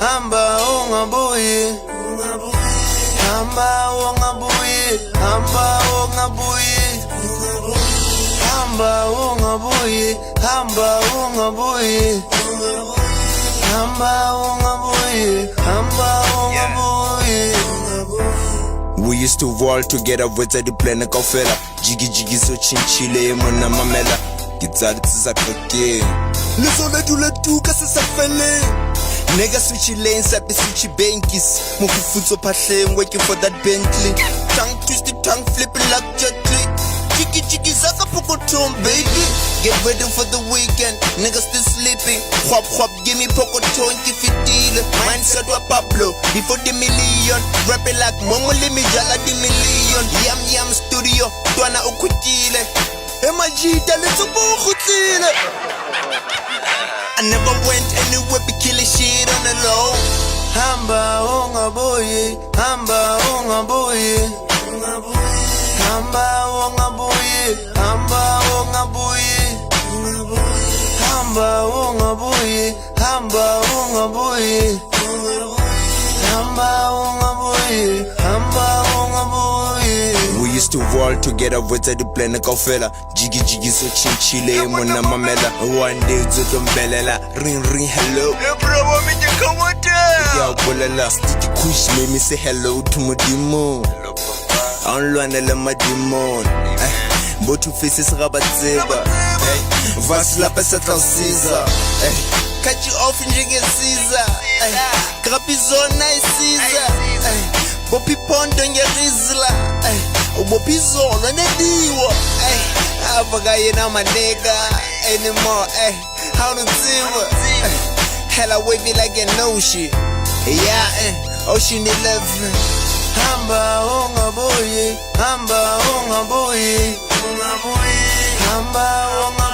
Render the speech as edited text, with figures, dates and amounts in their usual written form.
hamba ungabuyi, hamba ungabuyi, hamba ungabuyi, hamba ungabuyi, hamba ungabuyi, hamba ungabuyi, hamba ungabuyi. We used to roll together with the plan of fella. Jiggy jiggy so chinchile mona mamela. It's all it's a coquet. Listen to the two cause a felle. Nigga switchy lanes up the switchy bankies. Move foot so passion waiting for that Bentley. Tongue twisted, tongue flipping like Jet Li. Jiggy jiggy zaka pokotom baby. Get ready for the weekend. Niggas still sleeping. Hop hop give me pokotom if you deal. Mindset wa Pablo before the million. Rapping like Momo Limi Jala the million. Yam yam studio. Twana ukutile. Emajita let's ukutile. I never went anywhere be killing shit on the low. Hamba ungabuyi, hamba ungabuyi, hamba ungabuyi, hamba ungabuyi, hamba ungabuyi, hamba ungabuyi, hamba ungabuyi, hamba ungabuyi. We used to roll together with the plan of fella. Jiggy jiggy so chinchile mona mamela. One day to belela. Ring ring hello. Bro, want me to come with you? Yeah, bolala. Sticky kush made me say hello to my demon. I'm Luanela my demon. But two faces rabatzeba. Vas la pesa transisa. Cut you off and drink a Caesar. Grab his own nice Caesar. Bopi pondo nye rizla. Bopi zone and a diwa. I forgot you know my nigga anymore. How to do it? Hella wavy like an ocean. Yeah, ocean 11. Hamba ungabuyi, hamba ungabuyi, hamba ungabuyi.